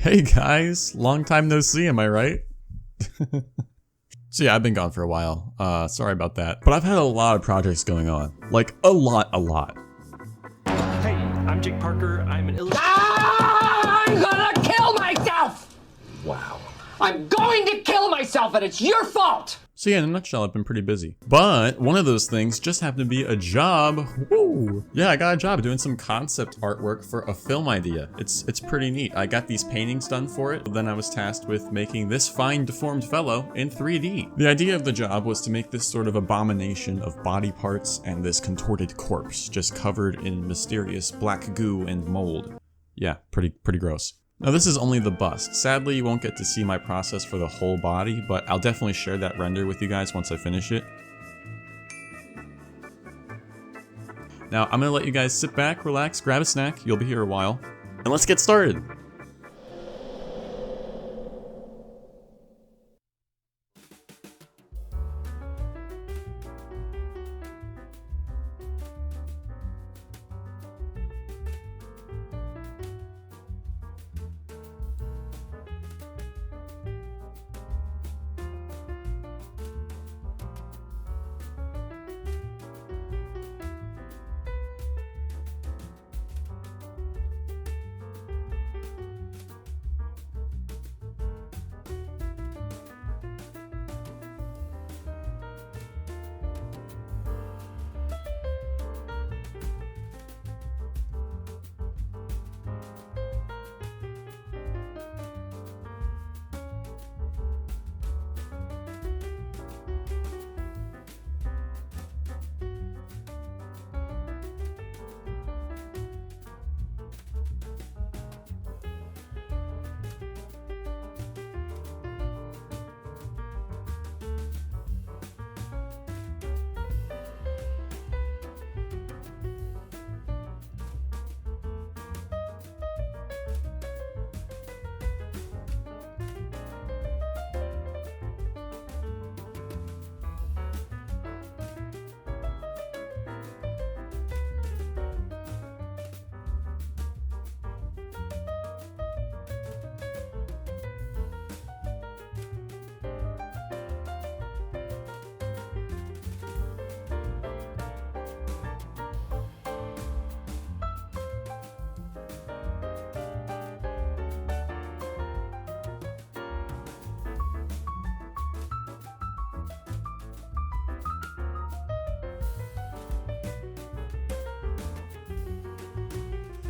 Hey guys, long time no see, am I right? So yeah, I've been gone for a while. Sorry about that. But I've had a lot of projects going on. Like, a lot. Hey, I'm Jake Parker. I'm an illustrator. I'm gonna kill myself! Wow. I'm going to kill myself, and it's your fault! So yeah, in a nutshell, I've been pretty busy. But one of those things just happened to be a job. Woo! Yeah, I got a job doing some concept artwork for a film idea. It's pretty neat. I got these paintings done for it. Then I was tasked with making this fine deformed fellow in 3D. The idea of the job was to make this sort of abomination of body parts and this contorted corpse just covered in mysterious black goo and mold. Yeah, pretty gross. Now this is only the bust. Sadly, you won't get to see my process for the whole body, but I'll definitely share that render with you guys once I finish it. Now I'm gonna let you guys sit back, relax, grab a snack, you'll be here a while, and let's get started!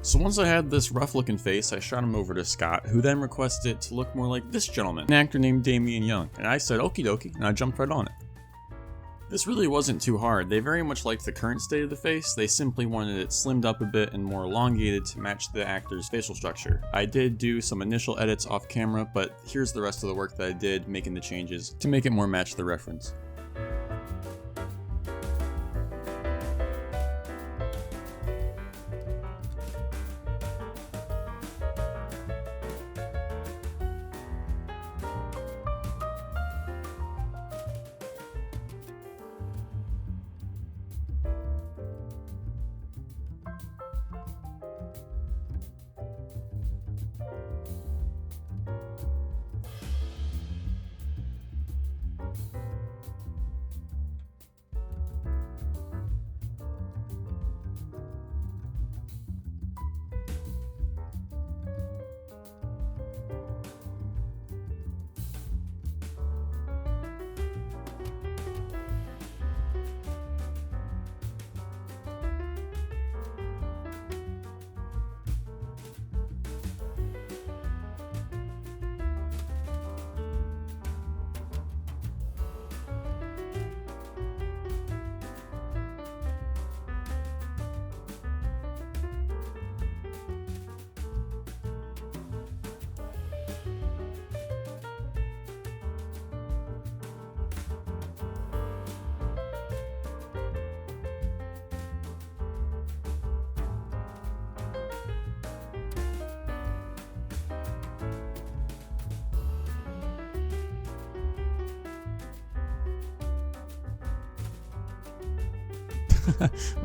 So once I had this rough looking face, I shot him over to Scott, who then requested it to look more like this gentleman, an actor named Damian Young, and I said okie dokie, and I jumped right on it. This really wasn't too hard. They very much liked the current state of the face. They simply wanted it slimmed up a bit and more elongated to match the actor's facial structure. I did do some initial edits off camera, but here's the rest of the work that I did, making the changes to make it more match the reference.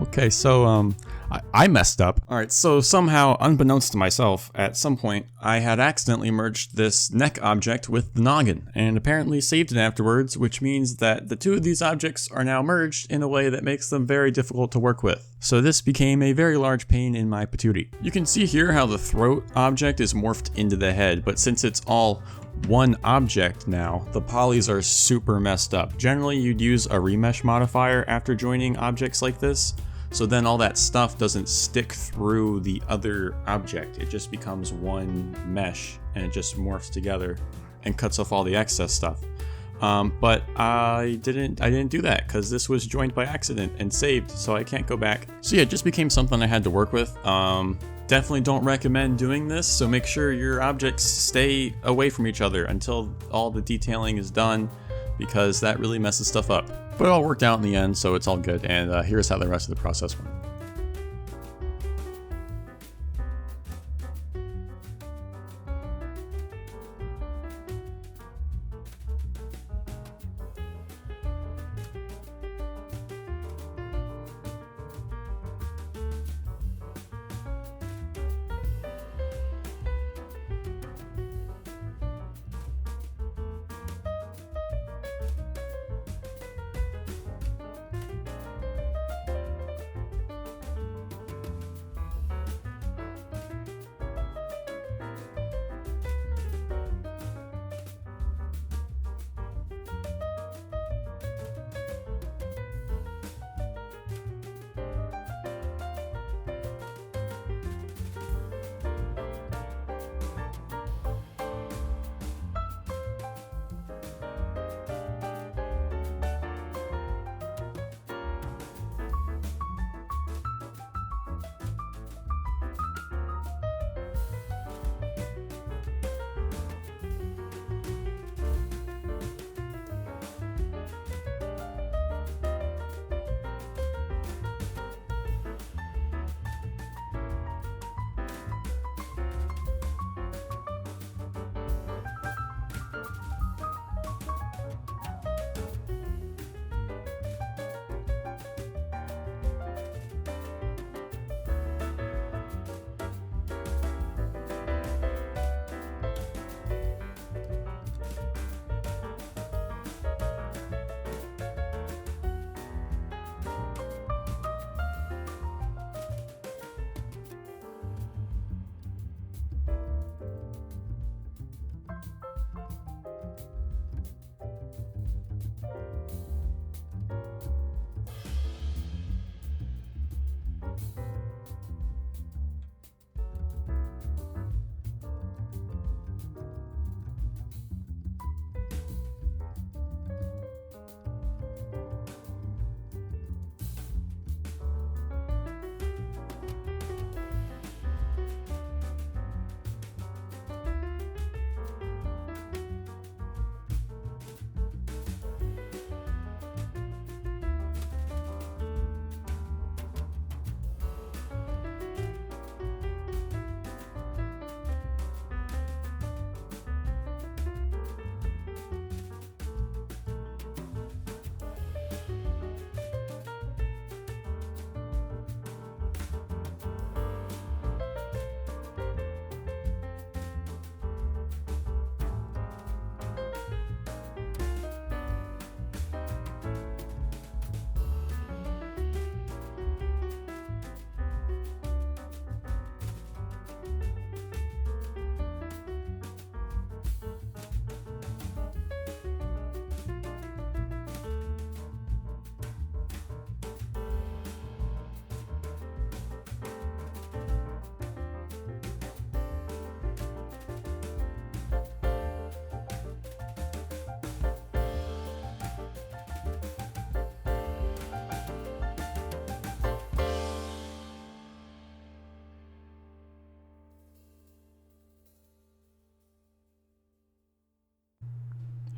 Okay, so I messed up. All right, so somehow, unbeknownst to myself, at some point, I had accidentally merged this neck object with the noggin, and apparently saved it afterwards, which means that the two of these objects are now merged in a way that makes them very difficult to work with. So this became a very large pain in my patootie. You can see here how the throat object is morphed into the head, but since it's all one object now, the polys are super messed up. Generally, you'd use a remesh modifier after joining objects like this, so then all that stuff doesn't stick through the other object. It just becomes one mesh and it just morphs together and cuts off all the excess stuff. But I didn't do that because this was joined by accident and saved, so I can't go back. So yeah, it just became something I had to work with. Definitely don't recommend doing this, so make sure your objects stay away from each other until all the detailing is done, because that really messes stuff up. But it all worked out in the end, so it's all good, and here's how the rest of the process went.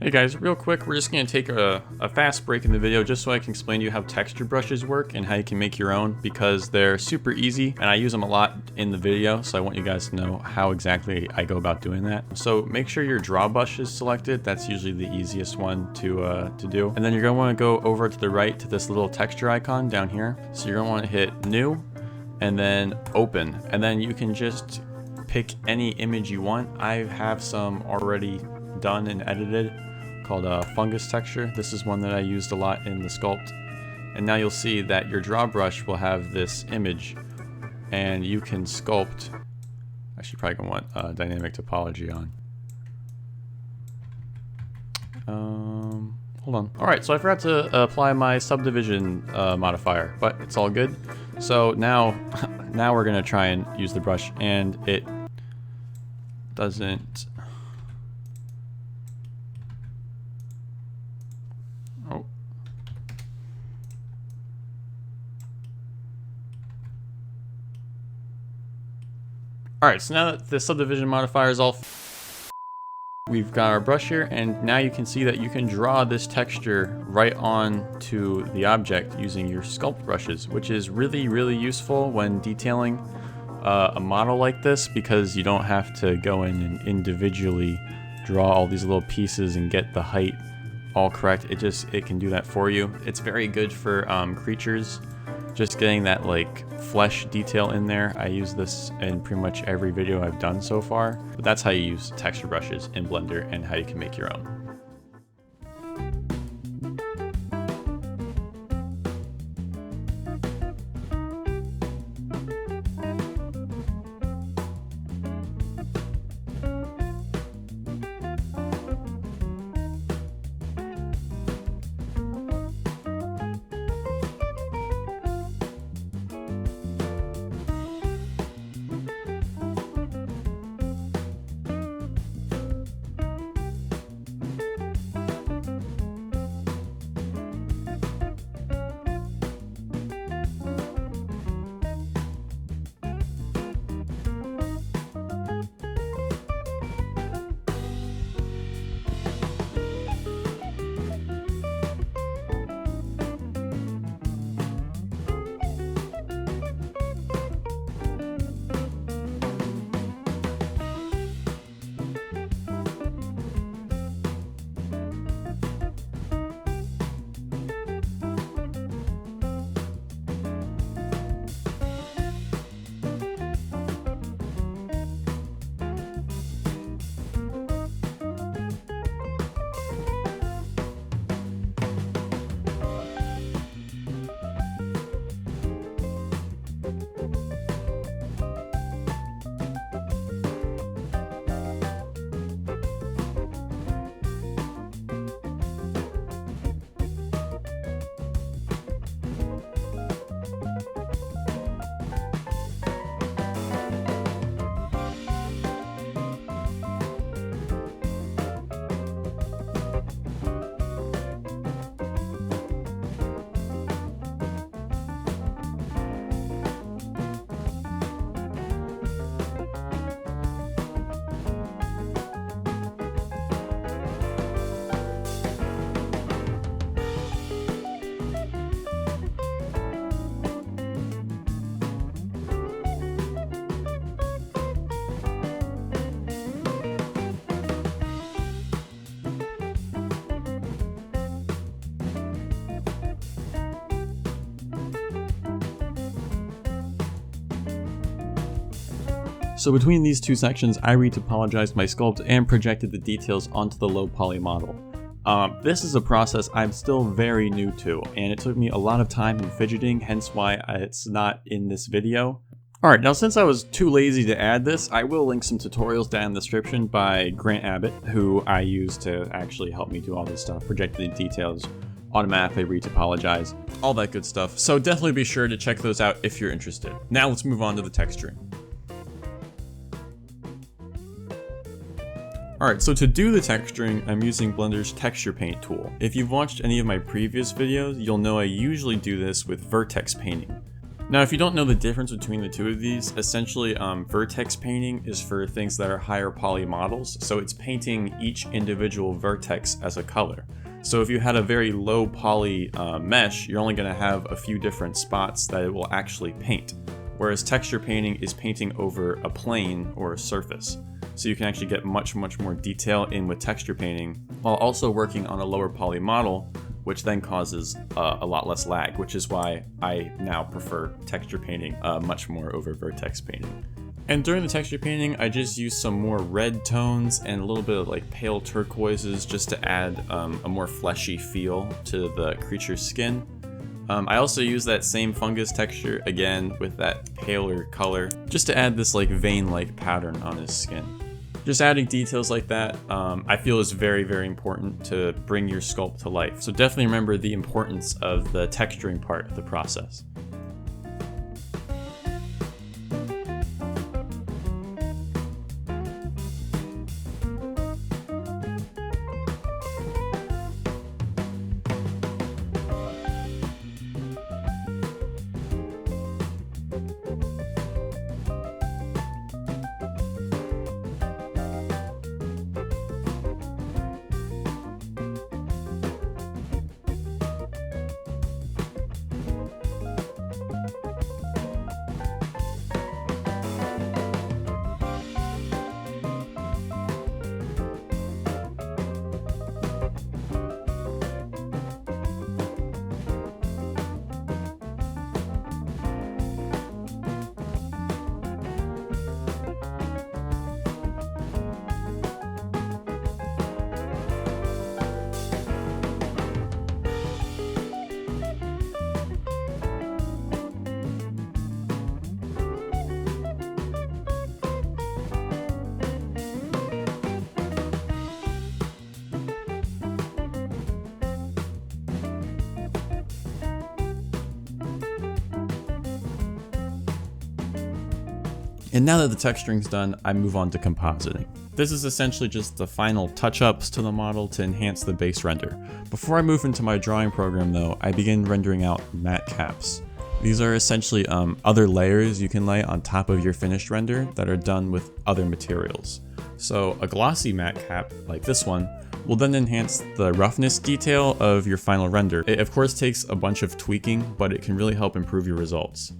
Hey guys, real quick, we're just going to take a fast break in the video just so I can explain to you how texture brushes work and how you can make your own, because they're super easy and I use them a lot in the video, so I want you guys to know how exactly I go about doing that. So make sure your draw brush is selected. That's usually the easiest one to do. And then you're going to want to go over to the right to this little texture icon down here. So you're going to want to hit new, and then open, and then you can just pick any image you want. I have some already done and edited called a fungus texture. This is one that I used a lot in the Sculpt, and now you'll see that your draw brush will have this image, and you can sculpt. Actually, probably gonna want dynamic topology on. Hold on. All right, so I forgot to apply my subdivision modifier, but it's all good. So now, now we're gonna try and use the brush, and it doesn't. Oh. All right, so now that the subdivision modifier is all, we've got our brush here, and now you can see that you can draw this texture right on to the object using your sculpt brushes, which is really, really useful when detailing a model like this, because you don't have to go in and individually draw all these little pieces and get the height all correct. It can do that for you. It's very good for creatures, just getting that like flesh detail in there. I use this in pretty much every video I've done so far, but that's how you use texture brushes in Blender and how you can make your own. So between these two sections, I retopologized my sculpt and projected the details onto the low poly model. This is a process I'm still very new to, and it took me a lot of time and fidgeting, hence why it's not in this video. Alright, now since I was too lazy to add this, I will link some tutorials down in the description by Grant Abbott, who I use to actually help me do all this stuff, project the details, automatically retopologize, all that good stuff. So definitely be sure to check those out if you're interested. Now let's move on to the texturing. Alright, so to do the texturing, I'm using Blender's texture paint tool. If you've watched any of my previous videos, you'll know I usually do this with vertex painting. Now, if you don't know the difference between the two of these, essentially vertex painting is for things that are higher poly models, so it's painting each individual vertex as a color. So if you had a very low poly mesh, you're only going to have a few different spots that it will actually paint. Whereas texture painting is painting over a plane or a surface. So you can actually get much more detail in with texture painting while also working on a lower poly model which then causes a lot less lag, which is why I now prefer texture painting much more over vertex painting. And during the texture painting, I just use some more red tones and a little bit of like pale turquoises just to add a more fleshy feel to the creature's skin. I also use that same fungus texture again with that paler color just to add this like vein-like pattern on his skin. Just adding details like that I feel is very, very important to bring your sculpt to life. So definitely remember the importance of the texturing part of the process. And now that the texturing's done, I move on to compositing. This is essentially just the final touch-ups to the model to enhance the base render. Before I move into my drawing program though, I begin rendering out matte caps. These are essentially other layers you can lay on top of your finished render that are done with other materials. So a glossy matte cap, like this one, will then enhance the roughness detail of your final render. It of course takes a bunch of tweaking, but it can really help improve your results.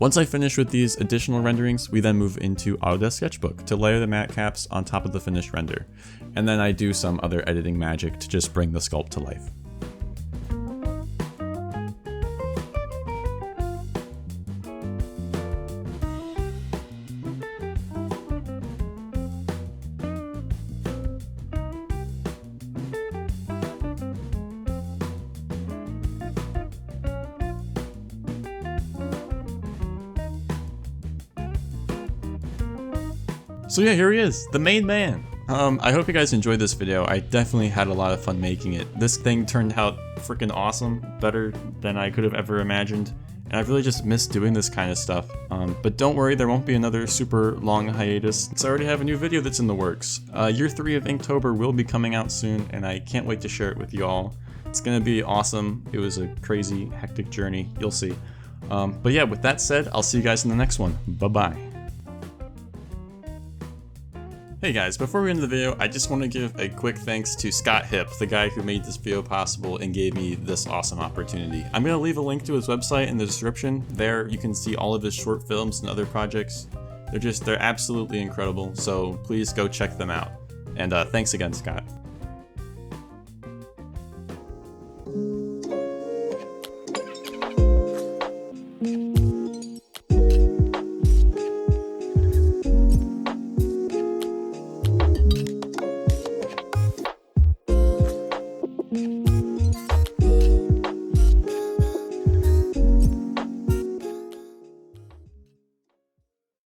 Once I finish with these additional renderings, we then move into Autodesk Sketchbook to layer the matte caps on top of the finished render. And then I do some other editing magic to just bring the sculpt to life. So yeah, here he is, the main man. I hope you guys enjoyed this video. I definitely had a lot of fun making it. This thing turned out freaking awesome, better than I could have ever imagined. And I really just miss doing this kind of stuff. But don't worry, there won't be another super long hiatus, because I already have a new video that's in the works. Year 3 of Inktober will be coming out soon, and I can't wait to share it with you all. It's gonna be awesome. It was a crazy, hectic journey, you'll see. But yeah, with that said, I'll see you guys in the next one. Bye-bye. Hey guys, before we end the video, I just want to give a quick thanks to Scott Hipp, the guy who made this video possible and gave me this awesome opportunity. I'm going to leave a link to his website in the description. There you can see all of his short films and other projects. They're absolutely incredible, so please go check them out. And thanks again, Scott.